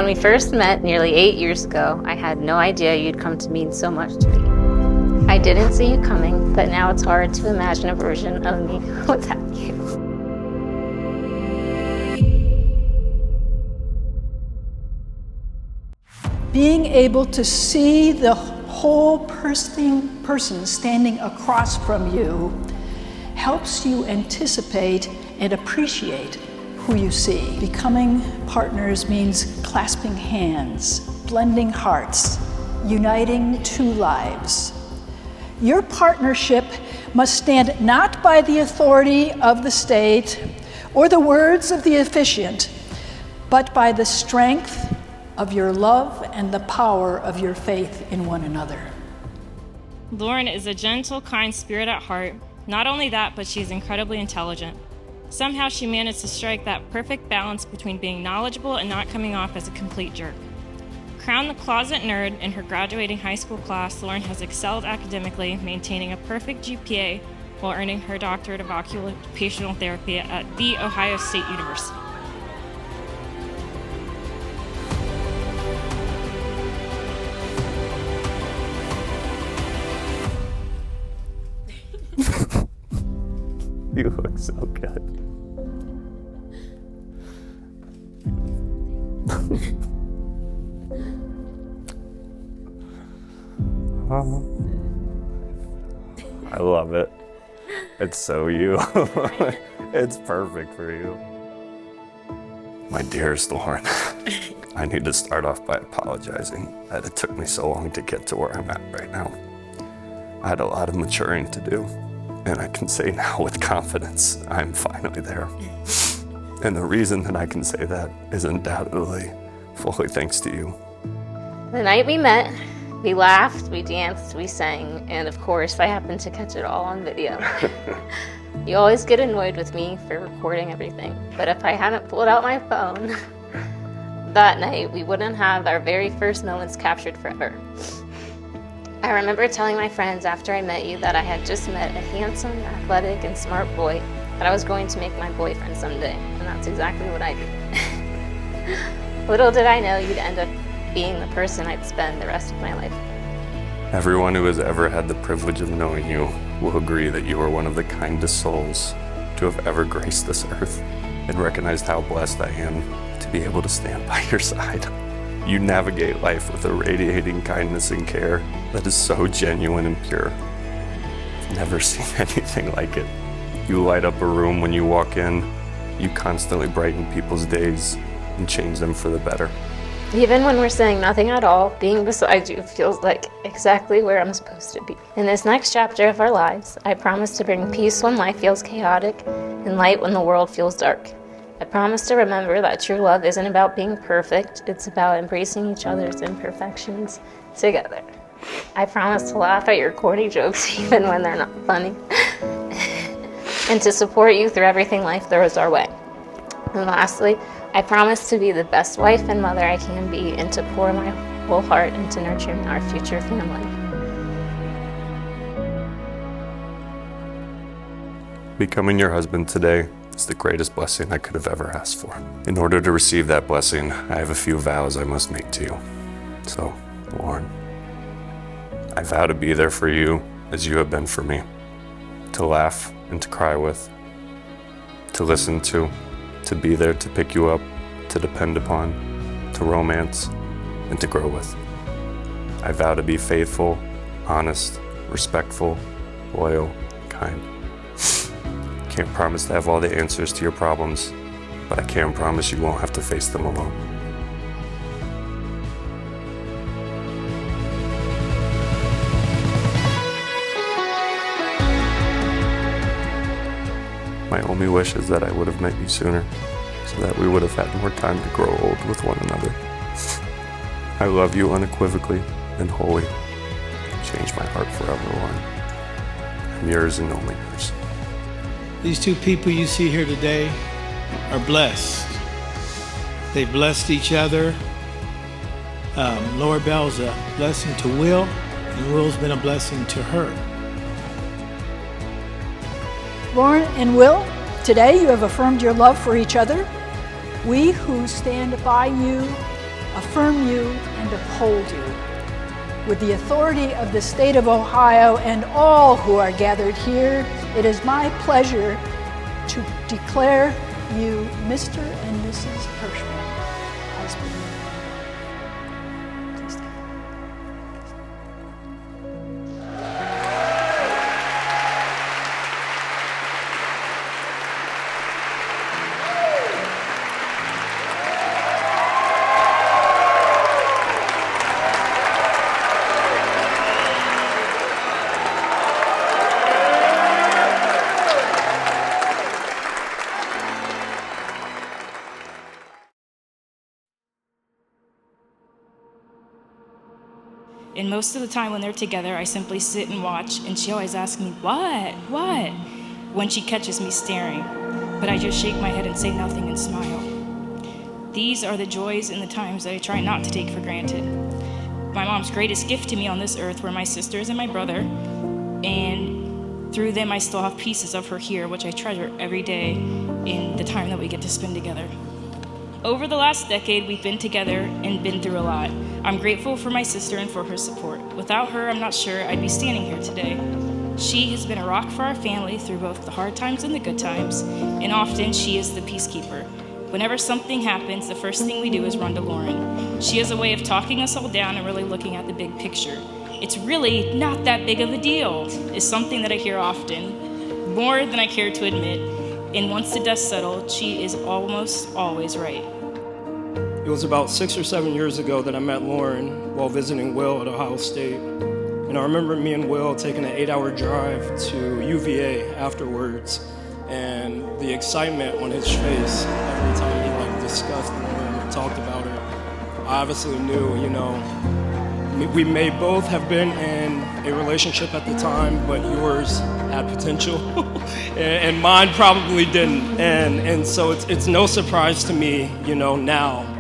we first met nearly 8 years ago, I had no idea you'd come to mean so much to me. I didn't see you coming, but now it's hard to imagine a version of me without you. Being able to see the whole person standing across from you helps you anticipate and appreciate who you see. Becoming partners means clasping hands, blending hearts, uniting two lives. Your partnership must stand not by the authority of the state or the words of the officiant, but by the strength of your love and the power of your faith in one another. Lauren is a gentle, kind spirit at heart. Not only that, but she's incredibly intelligent. Somehow she managed to strike that perfect balance between being knowledgeable and not coming off as a complete jerk. Crowned the closet nerd in her graduating high school class, Lauren has excelled academically, maintaining a perfect GPA while earning her doctorate of occupational therapy at The Ohio State University. You look so good. I love it. It's so you. It's perfect for you. My dearest Lauren, I need to start off by apologizing that it took me so long to get to where I'm at right now. I had a lot of maturing to do, and I can say now with confidence, I'm finally there. And the reason that I can say that is undoubtedly fully thanks to you. The night we met, we laughed, we danced, we sang, and of course, I happened to catch it all on video. You always get annoyed with me for recording everything, but if I hadn't pulled out my phone that night, we wouldn't have our very first moments captured forever. I remember telling my friends after I met you that I had just met a handsome, athletic, and smart boy that I was going to make my boyfriend someday, and that's exactly what I did. Little did I know you'd end up being the person I'd spend the rest of my life. Everyone who has ever had the privilege of knowing you will agree that you are one of the kindest souls to have ever graced this earth, and recognized how blessed I am to be able to stand by your side. You navigate life with a radiating kindness and care that is so genuine and pure. I've never seen anything like it. You light up a room when you walk in. You constantly brighten people's days and change them for the better. Even when we're saying nothing at all, being beside you feels like exactly where I'm supposed to be. In this next chapter of our lives, I promise to bring peace when life feels chaotic and light when the world feels dark. I promise to remember that true love isn't about being perfect, it's about embracing each other's imperfections together. I promise to laugh at your corny jokes even when they're not funny, and to support you through everything life throws our way. And lastly, I promise to be the best wife and mother I can be, and to pour my whole heart into nurturing our future family. Becoming your husband today is the greatest blessing I could have ever asked for. In order to receive that blessing, I have a few vows I must make to you. So, Lauren, I vow to be there for you as you have been for me, to laugh and to cry with, to listen to be there to pick you up, to depend upon, to romance, and to grow with. I vow to be faithful, honest, respectful, loyal, kind. Can't promise to have all the answers to your problems, but I can promise you won't have to face them alone. My only wish is that I would have met you sooner, so that we would have had more time to grow old with one another. I love you unequivocally and wholly. Change my heart forever, Lauren. I'm yours and only yours. These two people you see here today are blessed. They've blessed each other. Laura Bell's a blessing to Will, and Will's been a blessing to her. Lauren and Will, today you have affirmed your love for each other. We who stand by you affirm you, and uphold you. With the authority of the state of Ohio and all who are gathered here, it is my pleasure to declare you Mr. and Mrs. Hirschman, husband. Please stand. And most of the time when they're together, I simply sit and watch, and she always asks me, what? When she catches me staring. But I just shake my head and say nothing and smile. These are the joys and the times that I try not to take for granted. My mom's greatest gift to me on this earth were my sisters and my brother, and through them I still have pieces of her here, which I treasure every day in the time that we get to spend together. Over the last decade, we've been together and been through a lot. I'm grateful for my sister and for her support. Without her, I'm not sure I'd be standing here today. She has been a rock for our family through both the hard times and the good times, and often she is the peacekeeper. Whenever something happens, the first thing we do is run to Lauren. She has a way of talking us all down and really looking at the big picture. It's really not that big of a deal, is something that I hear often, more than I care to admit. And once the dust settled, she is almost always right. It was about 6 or 7 years ago that I met Lauren while visiting Will at Ohio State. And I remember me and Will taking an 8-hour drive to UVA afterwards, and the excitement on his face every time he discussed Lauren and talked about her. I obviously knew, we may both have been in a relationship at the time, but yours had potential and mine probably didn't. And so it's no surprise to me, now,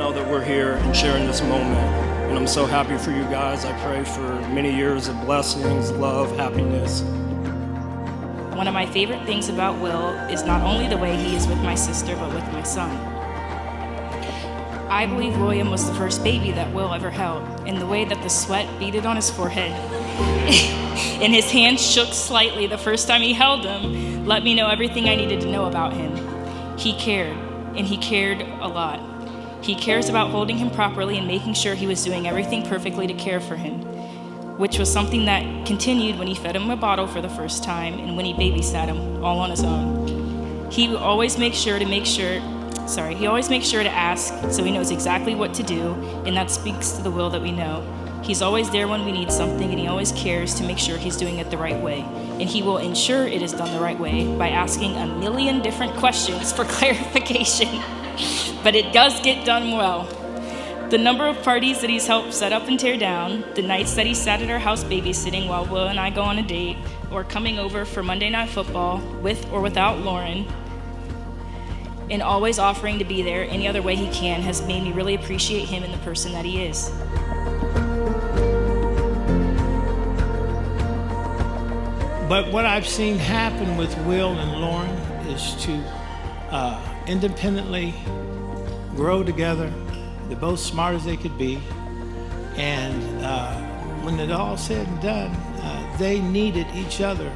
that we're here and sharing this moment. And I'm so happy for you guys. I pray for many years of blessings, love, happiness. One of my favorite things about Will is not only the way he is with my sister, but with my son. I believe William was the first baby that Will ever held, and the way that the sweat beaded on his forehead and his hands shook slightly the first time he held him let me know everything I needed to know about him. He cared, and he cared a lot. He cares about holding him properly and making sure he was doing everything perfectly to care for him, which was something that continued when he fed him a bottle for the first time and when he babysat him all on his own. He always makes sure to ask so he knows exactly what to do, and that speaks to the Will that we know. He's always there when we need something, and he always cares to make sure he's doing it the right way. And he will ensure it is done the right way by asking a million different questions for clarification. But it does get done well. The number of parties that he's helped set up and tear down, the nights that he sat at our house babysitting while Will and I go on a date, or coming over for Monday Night Football with or without Lauren, and always offering to be there any other way he can, has made me really appreciate him and the person that he is. But what I've seen happen with Will and Lauren is to independently grow together. They're both smart as they could be. And when it all said and done, they needed each other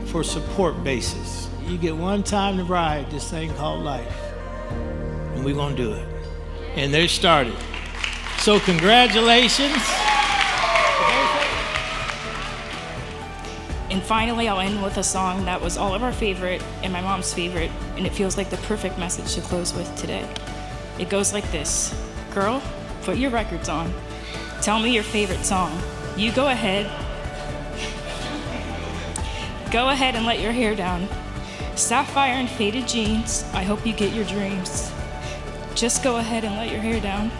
for support basis. You get one time to ride this thing called life, and we're gonna do it. And they started. So congratulations. And finally, I'll end with a song that was all of our favorite and my mom's favorite, and it feels like the perfect message to close with today. It goes like this. Girl, put your records on. Tell me your favorite song. You go ahead. Go ahead and let your hair down. Sapphire and faded jeans, I hope you get your dreams. Just go ahead and let your hair down.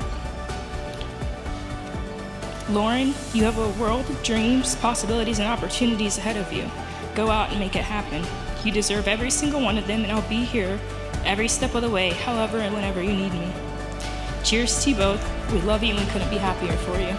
Lauren, you have a world of dreams, possibilities, and opportunities ahead of you. Go out and make it happen. You deserve every single one of them, and I'll be here every step of the way, however and whenever you need me. Cheers to you both. We love you and we couldn't be happier for you.